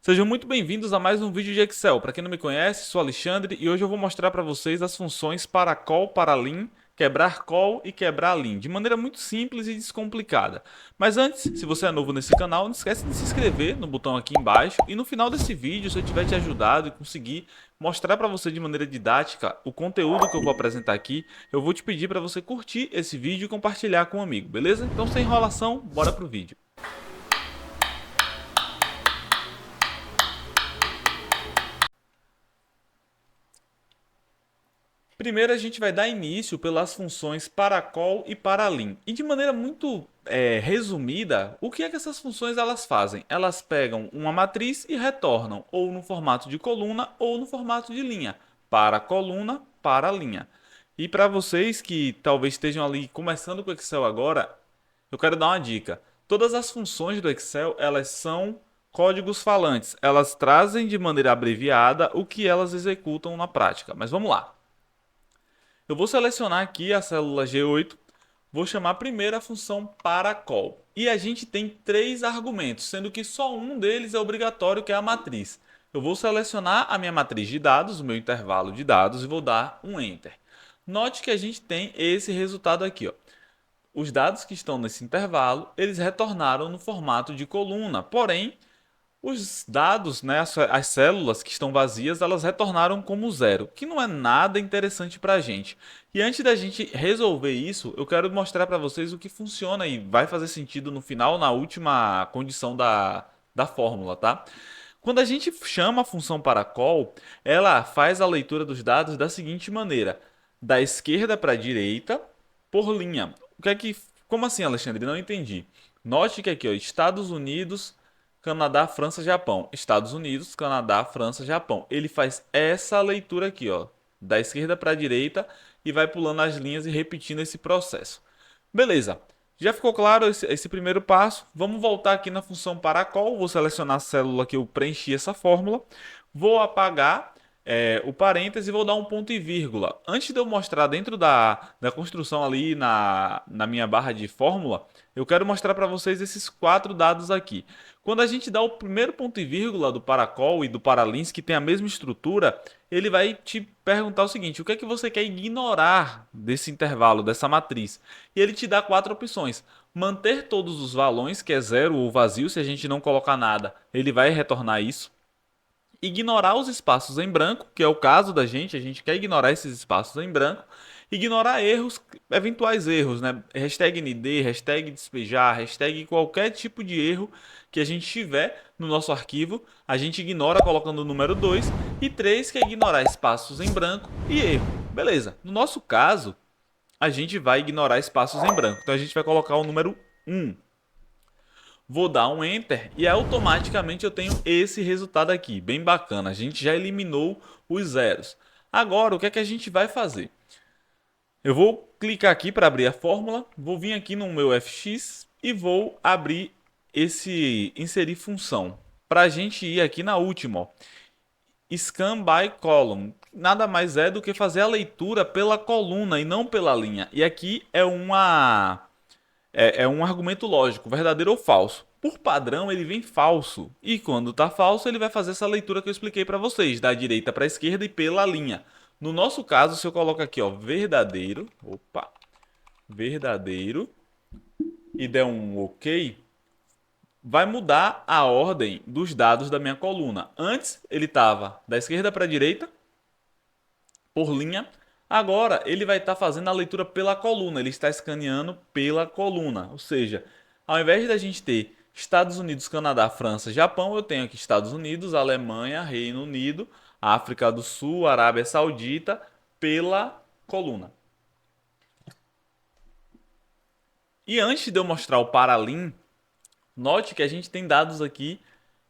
Sejam muito bem-vindos a mais um vídeo de Excel. Para quem não me conhece, sou Alexandre e hoje eu vou mostrar para vocês as funções para call, para lim, quebrar call e quebrar lim, de maneira muito simples e descomplicada. Mas antes, se você é novo nesse canal, não esquece de se inscrever no botão aqui embaixo e no final desse vídeo, se eu tiver te ajudado e conseguir mostrar para você de maneira didática o conteúdo que eu vou apresentar aqui, eu vou te pedir para você curtir esse vídeo e compartilhar com um amigo, beleza? Então, sem enrolação, bora pro vídeo. Primeiro a gente vai dar início pelas funções para call e para lim. E de maneira muito resumida, o que é que essas funções elas fazem? Elas pegam uma matriz e retornam ou no formato de coluna ou no formato de linha. Para coluna, para linha. E para vocês que talvez estejam ali começando com o Excel agora, eu quero dar uma dica. Todas as funções do Excel, elas são códigos falantes. Elas trazem de maneira abreviada o que elas executam na prática. Mas vamos lá. Eu vou selecionar aqui a célula G8, vou chamar primeiro a função para call. E a gente tem três argumentos, sendo que só um deles é obrigatório, que é a matriz. Eu vou selecionar a minha matriz de dados, o meu intervalo de dados, e vou dar um Enter. Note que a gente tem esse resultado aqui, ó. Os dados que estão nesse intervalo, eles retornaram no formato de coluna, porém, os dados, né, as células que estão vazias, elas retornaram como zero, que não é nada interessante para a gente. E antes da gente resolver isso, eu quero mostrar para vocês o que funciona e vai fazer sentido no final, na última condição da fórmula, tá? Quando a gente chama a função para call, ela faz a leitura dos dados da seguinte maneira: da esquerda para a direita por linha. O que é que, como assim, Alexandre? Não entendi. Note que aqui, ó, Estados Unidos, Canadá, França, Japão. Estados Unidos, Canadá, França, Japão. Ele faz essa leitura aqui, ó, da esquerda para a direita e vai pulando as linhas e repetindo esse processo. Beleza. Já ficou claro esse primeiro passo? Vamos voltar aqui na função para call. Vou selecionar a célula que eu preenchi essa fórmula. Vou apagar o parêntese e vou dar um ponto e vírgula. Antes de eu mostrar dentro da construção ali na minha barra de fórmula, eu quero mostrar para vocês esses quatro dados aqui. Quando a gente dá o primeiro ponto e vírgula do Paracol e do Paralins, que tem a mesma estrutura, ele vai te perguntar o seguinte: o que é que você quer ignorar desse intervalo, dessa matriz? E ele te dá quatro opções. Manter todos os valores, que é zero ou vazio, se a gente não colocar nada, ele vai retornar isso. Ignorar os espaços em branco, que é o caso da gente, a gente quer ignorar esses espaços em branco. Ignorar erros, eventuais erros, né? Hashtag ND, hashtag despejar, hashtag qualquer tipo de erro que a gente tiver no nosso arquivo, a gente ignora colocando o número 2. E 3, que é ignorar espaços em branco e erro. Beleza. No nosso caso, a gente vai ignorar espaços em branco. Então a gente vai colocar o número 1. Vou dar um Enter e automaticamente eu tenho esse resultado aqui, bem bacana. A gente já eliminou os zeros. Agora, o que é que a gente vai fazer? Eu vou clicar aqui para abrir a fórmula, vou vir aqui no meu FX e vou abrir esse inserir função. Para a gente ir aqui na última, ó, Scan by column. Nada mais é do que fazer a leitura pela coluna e não pela linha. E aqui é um argumento lógico, verdadeiro ou falso. Por padrão, ele vem falso. E quando está falso, ele vai fazer essa leitura que eu expliquei para vocês, da direita para a esquerda e pela linha. No nosso caso, se eu coloco aqui, ó, verdadeiro, verdadeiro, e der um OK, vai mudar a ordem dos dados da minha coluna. Antes, ele estava da esquerda para a direita, por linha. Agora ele vai estar fazendo a leitura pela coluna, ele está escaneando pela coluna. Ou seja, ao invés da gente ter Estados Unidos, Canadá, França, Japão, eu tenho aqui Estados Unidos, Alemanha, Reino Unido, África do Sul, Arábia Saudita, pela coluna. E antes de eu mostrar o Paralim, note que a gente tem dados aqui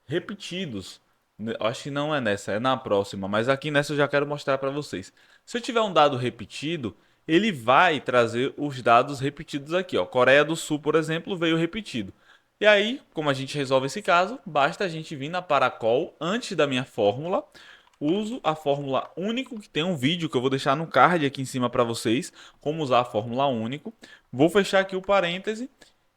repetidos. Acho que não é nessa, é na próxima, mas aqui nessa eu já quero mostrar para vocês. Se eu tiver um dado repetido, ele vai trazer os dados repetidos aqui, ó. Coreia do Sul, por exemplo, veio repetido. E aí, como a gente resolve esse caso, basta a gente vir na Paracol antes da minha fórmula. Uso a fórmula único, que tem um vídeo que eu vou deixar no card aqui em cima para vocês, como usar a fórmula único. Vou fechar aqui o parêntese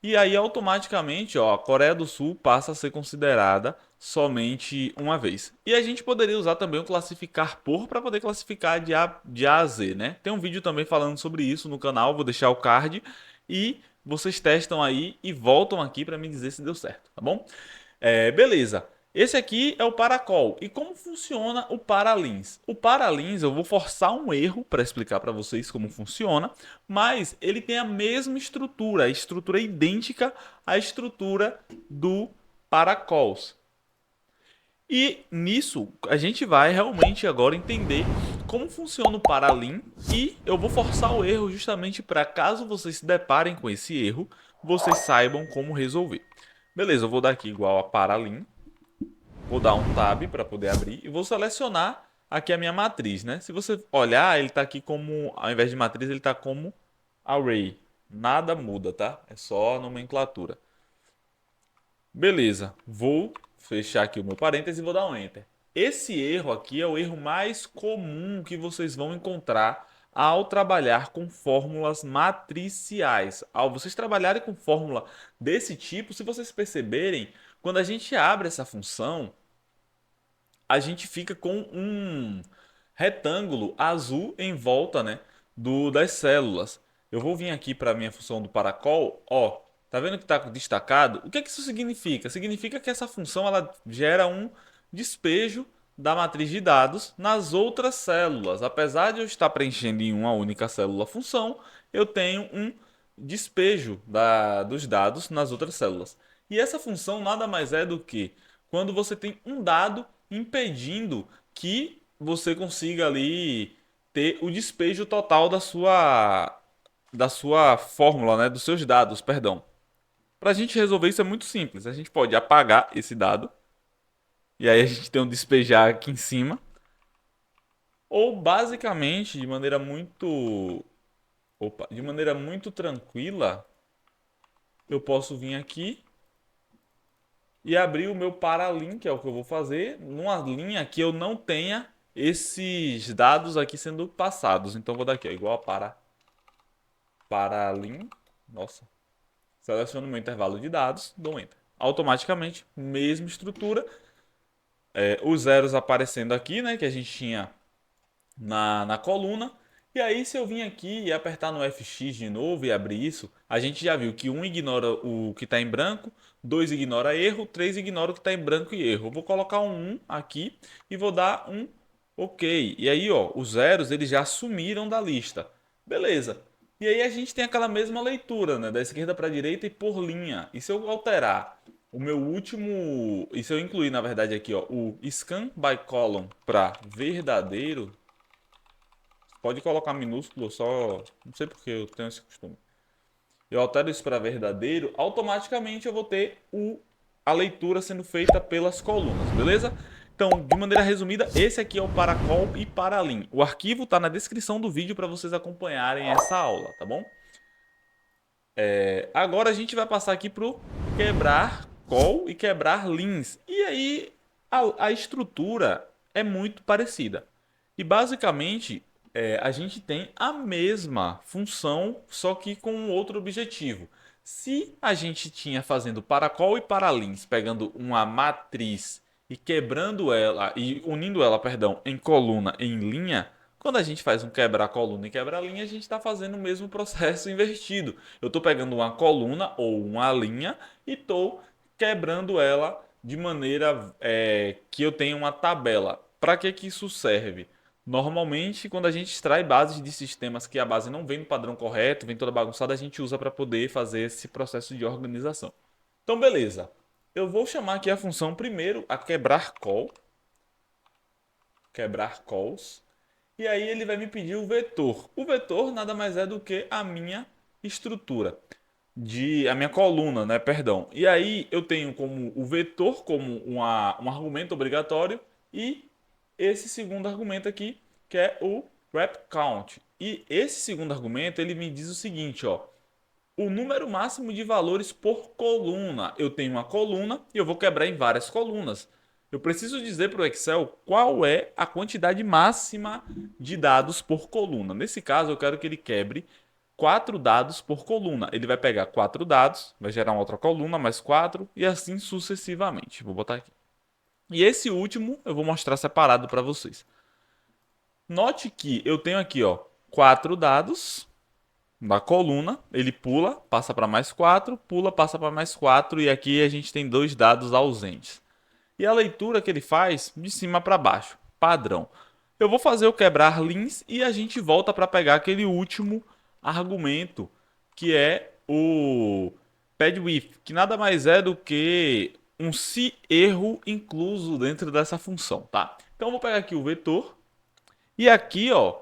E aí, automaticamente, ó, a Coreia do Sul passa a ser considerada somente uma vez. E a gente poderia usar também o classificar por para poder classificar de A a Z, né? Tem um vídeo também falando sobre isso no canal, vou deixar o card. E vocês testam aí e voltam aqui para me dizer se deu certo, tá bom? Beleza. Esse aqui é o Paracol. E como funciona o Paralins? O Paralins, eu vou forçar um erro para explicar para vocês como funciona, mas ele tem a mesma estrutura, a estrutura idêntica à estrutura do Paracols. E nisso a gente vai realmente agora entender como funciona o Paralim e eu vou forçar o erro justamente para caso vocês se deparem com esse erro, vocês saibam como resolver. Beleza, eu vou dar aqui igual a Paralim. Vou dar um tab para poder abrir e vou selecionar aqui a minha matriz, né? Se você olhar, ele está aqui como, ao invés de matriz, ele está como array. Nada muda, tá? É só a nomenclatura. Beleza, vou fechar aqui o meu parênteses e vou dar um enter. Esse erro aqui é o erro mais comum que vocês vão encontrar ao trabalhar com fórmulas matriciais. Ao vocês trabalharem com fórmula desse tipo, se vocês perceberem, quando a gente abre essa função, a gente fica com um retângulo azul em volta, né, das células. Eu vou vir aqui para a minha função do paracol, ó, tá vendo que está destacado? O que é que isso significa? Significa que essa função ela gera um despejo da matriz de dados nas outras células. Apesar de eu estar preenchendo em uma única célula a função, eu tenho um despejo dos dados nas outras células. E essa função nada mais é do que quando você tem um dado impedindo que você consiga ali ter o despejo total da sua fórmula, né, dos seus dados, perdão. Para a gente resolver isso é muito simples. A gente pode apagar esse dado e aí a gente tem um despejar aqui em cima, ou basicamente de maneira muito tranquila, eu posso vir aqui e abrir o meu paralim, que é o que eu vou fazer, numa linha que eu não tenha esses dados aqui sendo passados. Então vou dar aqui, ó, igual a paralim. Nossa. Seleciono o meu intervalo de dados, dou enter. Automaticamente, mesma estrutura. Os zeros aparecendo aqui, né, que a gente tinha na coluna. E aí, se eu vim aqui e apertar no FX de novo e abrir isso, a gente já viu que 1 ignora o que está em branco, 2 ignora erro, 3 ignora o que está em branco e erro. Eu vou colocar um 1 aqui e vou dar um OK. E aí, ó, os zeros eles já sumiram da lista. Beleza. E aí a gente tem aquela mesma leitura, né, da esquerda para a direita e por linha. E se eu alterar o meu último, e se eu incluir, na verdade, aqui, ó, o scan by column para verdadeiro, pode colocar minúsculo, só. Não sei porque eu tenho esse costume. Eu altero isso para verdadeiro, automaticamente eu vou ter a leitura sendo feita pelas colunas, beleza? Então, de maneira resumida, esse aqui é o Paracol e Paralim. O arquivo está na descrição do vídeo para vocês acompanharem essa aula, tá bom? Agora a gente vai passar aqui para o quebrar col e quebrar lins. E aí a estrutura é muito parecida. E basicamente a gente tem a mesma função, só que com um outro objetivo. Se a gente tinha fazendo paracol e paralins, pegando uma matriz e quebrando ela e unindo ela, perdão, em coluna em linha, quando a gente faz um quebrar coluna e quebrar linha, a gente está fazendo o mesmo processo invertido. Eu estou pegando uma coluna ou uma linha e estou quebrando ela de maneira que eu tenha uma tabela. Para que isso serve? Normalmente, quando a gente extrai bases de sistemas que a base não vem no padrão correto, vem toda bagunçada, a gente usa para poder fazer esse processo de organização. Então, beleza. Eu vou chamar aqui a função primeiro a quebrar call, quebrar calls, e aí ele vai me pedir o vetor. O vetor nada mais é do que a minha estrutura, a minha coluna, né? Perdão. E aí eu tenho como o vetor como um argumento obrigatório e esse segundo argumento aqui, que é o wrap count. E esse segundo argumento, ele me diz o seguinte, ó, o número máximo de valores por coluna. Eu tenho uma coluna e eu vou quebrar em várias colunas. Eu preciso dizer para o Excel qual é a quantidade máxima de dados por coluna. Nesse caso, eu quero que ele quebre 4 dados por coluna. Ele vai pegar 4 dados, vai gerar uma outra coluna, mais 4 e assim sucessivamente. Vou botar aqui. E esse último eu vou mostrar separado para vocês. Note que eu tenho aqui, ó, 4 dados na coluna, ele pula, passa para mais 4, pula, passa para mais 4 e aqui a gente tem 2 dados ausentes. E a leitura que ele faz de cima para baixo, padrão. Eu vou fazer o quebrar lins e a gente volta para pegar aquele último argumento, que é o pad width, que nada mais é do que um se erro incluso dentro dessa função, tá? Então eu vou pegar aqui o vetor e aqui, ó,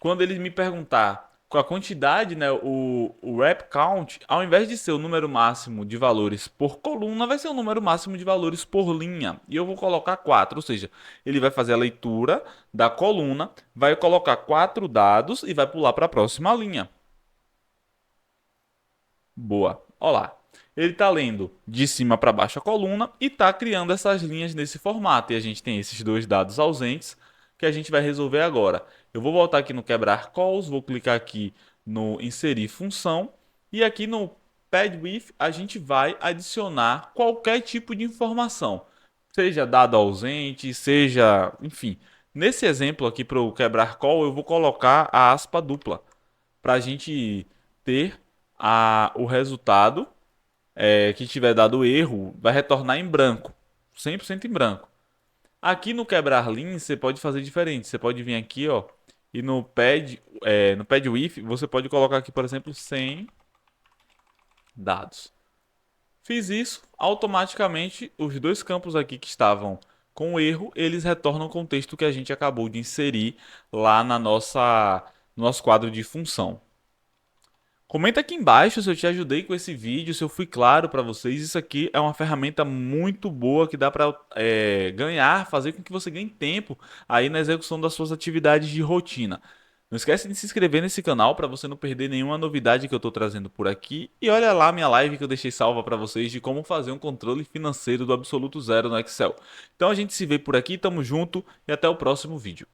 quando ele me perguntar com a quantidade, né, o wrap count, ao invés de ser o número máximo de valores por coluna, vai ser o número máximo de valores por linha. E eu vou colocar 4, ou seja, ele vai fazer a leitura da coluna, vai colocar 4 dados e vai pular para a próxima linha. Boa. Olha lá. Ele está lendo de cima para baixo a coluna e está criando essas linhas nesse formato. E a gente tem esses 2 dados ausentes que a gente vai resolver agora. Eu vou voltar aqui no quebrar calls, vou clicar aqui no inserir função e aqui no pad with a gente vai adicionar qualquer tipo de informação, seja dado ausente, seja, enfim. Nesse exemplo aqui para o quebrar call eu vou colocar a aspa dupla para a gente ter o resultado que tiver dado erro vai retornar em branco, 100% em branco. Aqui no quebrar lins você pode fazer diferente. Você pode vir aqui, ó, e no pad with você pode colocar aqui, por exemplo, 100 dados. Fiz isso, automaticamente os 2 campos aqui que estavam com erro, eles retornam o contexto que a gente acabou de inserir lá no nosso quadro de função. Comenta aqui embaixo se eu te ajudei com esse vídeo, se eu fui claro para vocês. Isso aqui é uma ferramenta muito boa que dá para fazer com que você ganhe tempo aí na execução das suas atividades de rotina. Não esquece de se inscrever nesse canal para você não perder nenhuma novidade que eu estou trazendo por aqui. E olha lá a minha live que eu deixei salva para vocês de como fazer um controle financeiro do absoluto zero no Excel. Então a gente se vê por aqui, tamo junto e até o próximo vídeo.